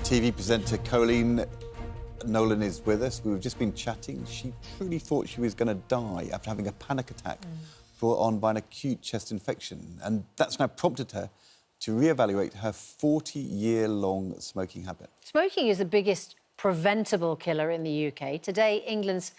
TV presenter Coleen Nolan is with us. We've just been chatting. She truly thought she was going to die after having a panic attack brought on by an acute chest infection. And that's now prompted her to reevaluate her 40-year-long smoking habit. Smoking is the biggest preventable killer in the UK. Today, England's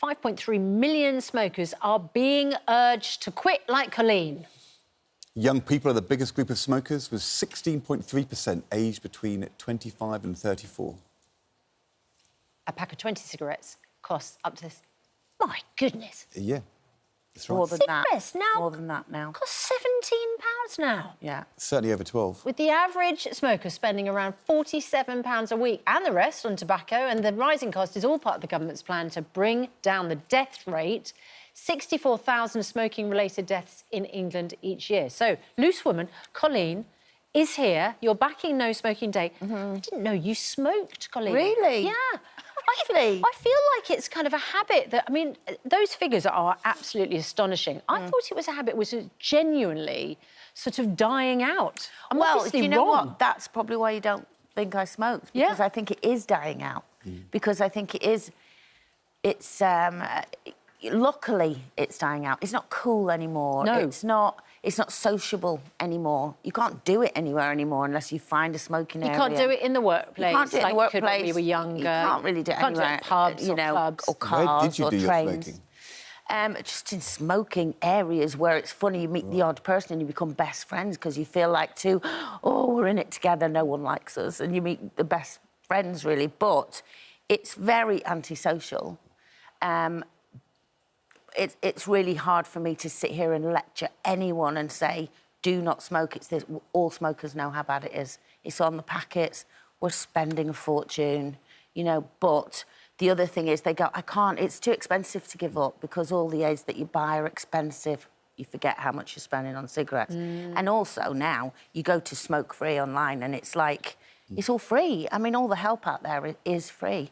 5.3 million smokers are being urged to quit like Coleen. Young people are the biggest group of smokers, with 16.3% aged between 25 and 34. A pack of 20 cigarettes costs up to this. My goodness. Yeah, that's right. More than Cigarettes that. now More than that now. cost £17 now. Yeah. Certainly over 12. With the average smoker spending around £47 a week and the rest on tobacco, and the rising cost is all part of the government's plan to bring down the death rate. 64,000 smoking-related deaths in England each year. So, loose woman, Coleen, is here. You're backing No Smoking Day. I didn't know you smoked, Coleen. Really? Yeah. Really? I feel like it's kind of a habit that, I mean, those figures are absolutely astonishing. I thought it was a habit which was genuinely sort of dying out. I'm Well, obviously do you know wrong. what? That's probably why you don't think I smoked. Because I think it is dying out. Because I think it is... It's... luckily, it's dying out. It's not cool anymore. No. It's not sociable anymore. You can't do it anywhere anymore unless you find a smoking area. You can't do it in the workplace. You can't do it in the like you could workplace. when we were younger. You can't really do it Can't anywhere. do it in pubs, you or know, clubs. or Where cars, did you or do your trains. smoking? Just in smoking areas where it's funny, you meet the odd person and you become best friends because you feel like we're in it together, no one likes us, and you meet the best friends, really. But it's very antisocial. It's really hard for me to sit here and lecture anyone and say, do not smoke. It's this. All smokers know how bad it is. It's on the packets. We're spending a fortune, you know. But the other thing is they go, I can't. It's too expensive to give up because all the aids that you buy are expensive. You forget how much you're spending on cigarettes. And also now you go to Smoke Free online and it's like, it's all free. I mean, all the help out there is free.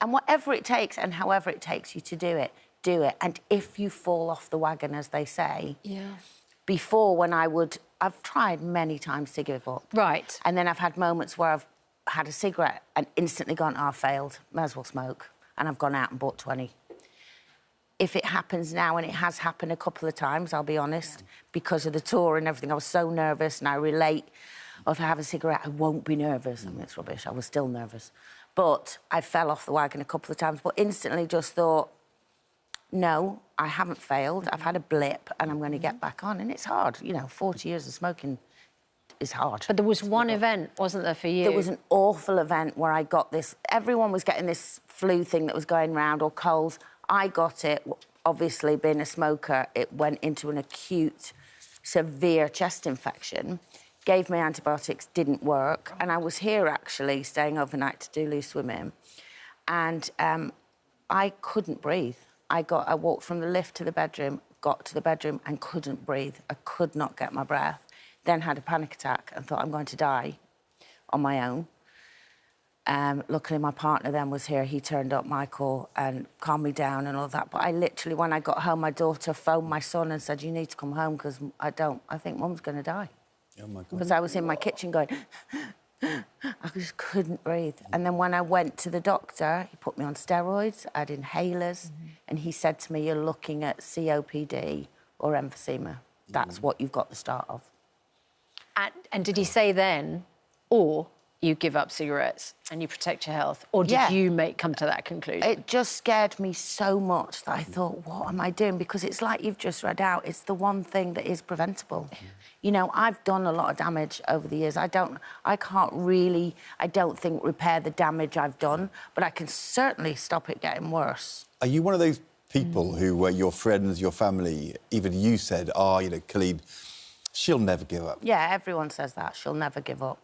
And whatever it takes and however it takes you to do it, do it. And if you fall off the wagon, as they say... Yeah. Before, when I've tried many times to give up. Right. And then I've had moments where I've had a cigarette and instantly gone, I failed, may as well smoke. And I've gone out and bought 20. If it happens now, and it has happened a couple of times, I'll be honest, because of the tour and everything, I was so nervous, and I relate, if I have a cigarette, I won't be nervous. I mean, it's rubbish, I was still nervous. But I fell off the wagon a couple of times, but instantly just thought, no, I haven't failed. I've had a blip and I'm going to get back on. And it's hard. You know, 40 years of smoking is hard. But there was one event, wasn't there, for you? There was an awful event where I got this... Everyone was getting this flu thing that was going round, or colds. I got it. Obviously, being a smoker, it went into an acute, severe chest infection. Gave me antibiotics, didn't work. And I was here, actually, staying overnight to do loose swimming. And I couldn't breathe. I walked from the lift to the bedroom, got to the bedroom and couldn't breathe. I could not get my breath. Then had a panic attack and thought I'm going to die on my own. Luckily, my partner then was here. He turned up, Michael, and calmed me down and all that. But I literally, when I got home, my daughter phoned my son and said, you need to come home because I think Mum's going to die. Oh, my God. Because I was in my kitchen going... I just couldn't breathe. And then when I went to the doctor, he put me on steroids, I had inhalers, and he said to me, you're looking at COPD or emphysema. That's what you've got the start of. And did he say then, or you give up cigarettes and you protect your health, or did you come to that conclusion? It just scared me so much that I thought, what am I doing? Because it's like you've just read out, it's the one thing that is preventable. You know, I've done a lot of damage over the years. I can't really, I don't think, repair the damage I've done, but I can certainly stop it getting worse. Are you one of those people who, your friends, your family, even you said, you know, Coleen, she'll never give up? Yeah, everyone says that, she'll never give up.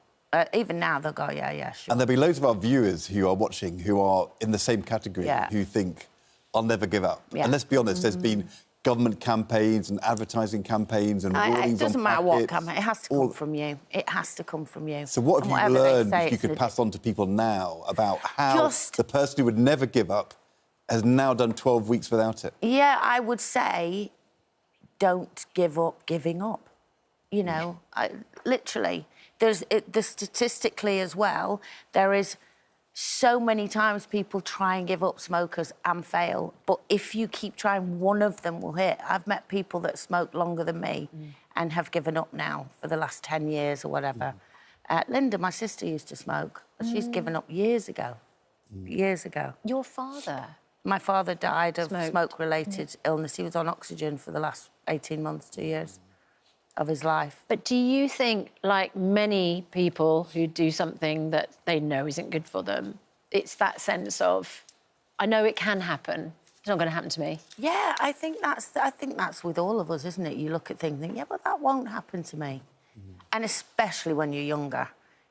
Even now, they'll go, yeah, sure. And there'll be loads of our viewers who are watching who are in the same category, who think, I'll never give up. Yeah. And let's be honest, there's been government campaigns and advertising campaigns and warnings on packets. It doesn't matter what campaign, it has to come from you. It has to come from you. So what have you learned you could pass on to people now about how the person who would never give up has now done 12 weeks without it? Yeah, I would say, don't give up giving up. You know, literally, Statistically as well, there is so many times people try and give up smokers and fail. But if you keep trying, one of them will hit. I've met people that smoked longer than me and have given up now for the last 10 years or whatever. Linda, my sister, used to smoke. She's given up years ago. Years ago. Your father? My father died of smoke-related illness. He was on oxygen for the last 18 months, 2 years of his life. But do you think, like many people who do something that they know isn't good for them, it's that sense of, I know it can happen, it's not going to happen to me? Yeah, I think that's with all of us, isn't it? You look at things and think, yeah, but that won't happen to me. And especially when you're younger.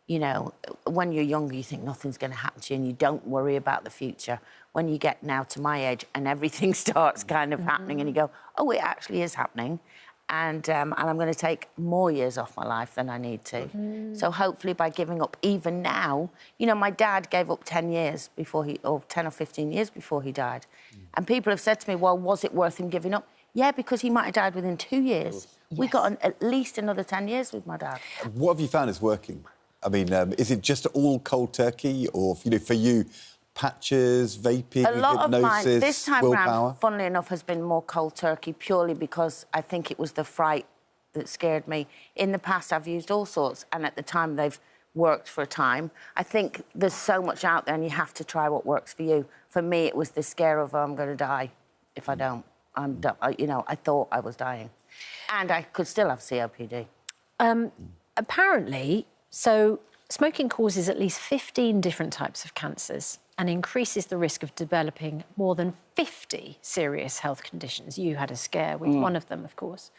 You know, when you're younger, you think nothing's going to happen to you and you don't worry about the future. When you get now to my age and everything starts kind of happening and you go, oh, it actually is happening. And I'm going to take more years off my life than I need to. So hopefully by giving up even now... You know, my dad gave up 10 years before or 10 or 15 years before he died. And people have said to me, well, was it worth him giving up? Yeah, because he might have died within 2 years. Yes. We got at least another 10 years with my dad. What have you found is working? I mean, is it just all cold turkey or, you know, for you, patches, vaping, a lot hypnosis, of mine this time willpower? round, funnily enough, has been more cold turkey purely because I think it was the fright that scared me. In the past, I've used all sorts, and at the time, they've worked for a time. I think there's so much out there, and you have to try what works for you. For me, it was the scare of, oh, I'm going to die if I don't. I'm done. You know, I thought I was dying, and I could still have COPD. Apparently, so smoking causes at least 15 different types of cancers and increases the risk of developing more than 50 serious health conditions. You had a scare with one of them, of course.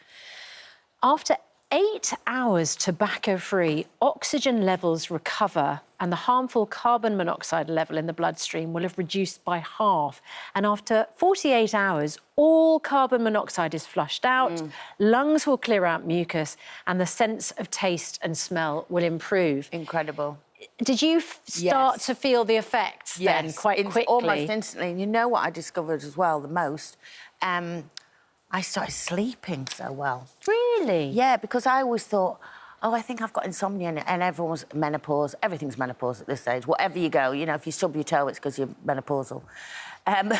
After 8 hours tobacco-free, oxygen levels recover and the harmful carbon monoxide level in the bloodstream will have reduced by half. And after 48 hours, all carbon monoxide is flushed out, lungs will clear out mucus, and the sense of taste and smell will improve. Incredible. Did you start to feel the effects then quite quickly? Almost instantly. And you know what I discovered as well the most? I started sleeping so well. Really? Yeah, because I always thought, oh, I think I've got insomnia, and everyone's menopause. Everything's menopause at this age. Whatever you go, you know, if you stub your toe, it's because you're menopausal. I'm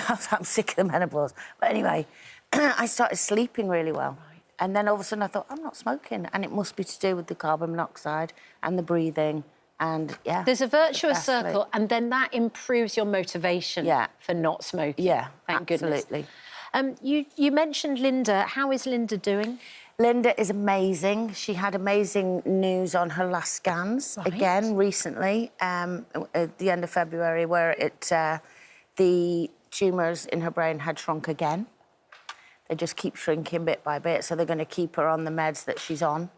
sick of the menopause. But anyway, I started sleeping really well. And then all of a sudden I thought, I'm not smoking. And it must be to do with the carbon monoxide and the breathing. And, yeah. There's a virtuous circle, and then that improves your motivation for not smoking. Yeah, Thank absolutely. Goodness. You mentioned Linda. How is Linda doing? Linda is amazing. She had amazing news on her last scans, again, recently, at the end of February, where the tumours in her brain had shrunk again. They just keep shrinking bit by bit, so they're going to keep her on the meds that she's on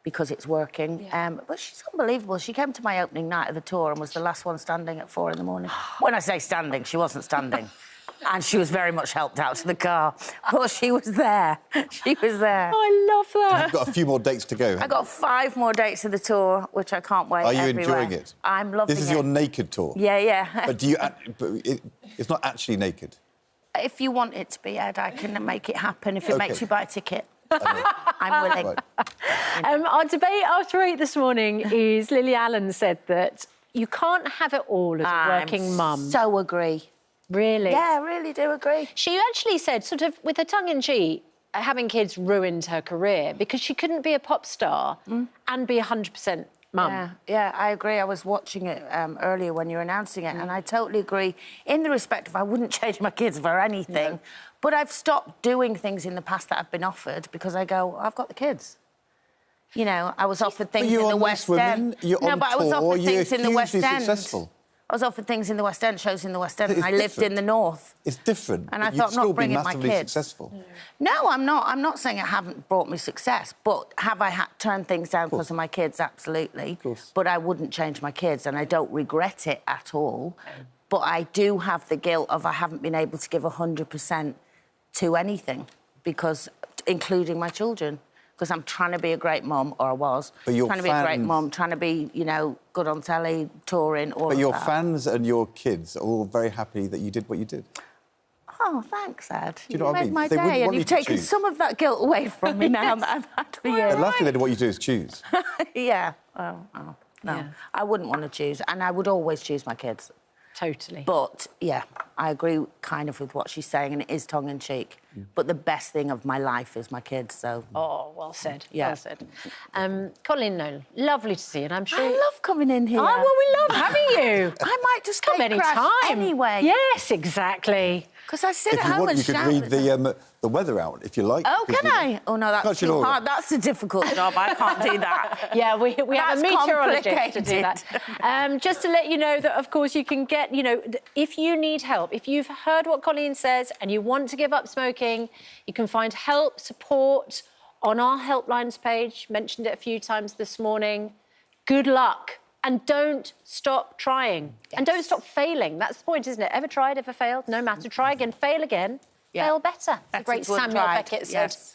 because it's working. But she's unbelievable. She came to my opening night of the tour and was the last one standing at 4 in the morning. When I say standing, she wasn't standing. And she was very much helped out to the car. But she was there. She was there. Oh, I love that. You've got a few more dates to go. I got 5 more dates of the tour, which I can't wait. Are you enjoying it? I'm loving it. This is your naked tour? Yeah, yeah. But do you... it's not actually naked? If you want it to be, Ed, I can make it happen if it makes you buy a ticket. I'm willing. Right. Our debate after 8 this morning is Lily Allen said that you can't have it all as a working mum. So agree. Really? Yeah, I really do agree. She actually said, sort of with a tongue-in-cheek, having kids ruined her career because she couldn't be a pop star and be 100% mum. Yeah, I agree. I was watching it earlier when you were announcing it, and I totally agree in the respect of I wouldn't change my kids for anything, but I've stopped doing things in the past that I've been offered because I go, I've got the kids. You know, I was offered things in the West End. You're on but I was offered things in the West End. Successful. I was offered things in the West End, shows in the West End, and I lived in the North. It's different. And I thought, I'm not bringing my kids. Successful. No, I'm not. I'm not saying it haven't brought me success, but have I had to turn things down because of my kids? Absolutely. Of course. But I wouldn't change my kids, and I don't regret it at all. But I do have the guilt of I haven't been able to give 100% to anything, because, including my children. Because I'm trying to be a great mum, or I was. Trying to be a great mum, trying to be, you know, good on telly, touring, all of that. But your fans and your kids are all very happy that you did what you did. Oh, thanks, Ed. Do you know what I made mean? my They wouldn't day, and want you you've to taken choose. some of that guilt away from me now that I've had for years. The last thing what you do is choose. Yeah. Oh, no. Yeah. I wouldn't want to choose, and I would always choose my kids. Totally. But, yeah, I agree kind of with what she's saying, and it is tongue-in-cheek. But the best thing of my life is my kids, so... Oh, well said. Yeah. Well said. Coleen Nolan, lovely to see you, and I'm sure... I love coming in here. Oh, well, we love having you. I might just Come take crash anytime. anyway. Yes, exactly. Because I sit If at you home want, and you could shout read at them. the weather out, if you like. Oh, can I? Oh, no, that's Can't you, too Laura? hard. That's a difficult job. I can't do that. Yeah, we have a That's meteorologist to do that. Just to let you know that, of course, you can get, if you need help, if you've heard what Coleen says and you want to give up smoking, you can find help, support on our helplines page. Mentioned it a few times this morning. Good luck. And don't stop trying. Yes. And don't stop failing. That's the point, isn't it? Ever tried, ever failed? No matter. Try again, fail again, fail better. It's a great Samuel Beckett said. Yes.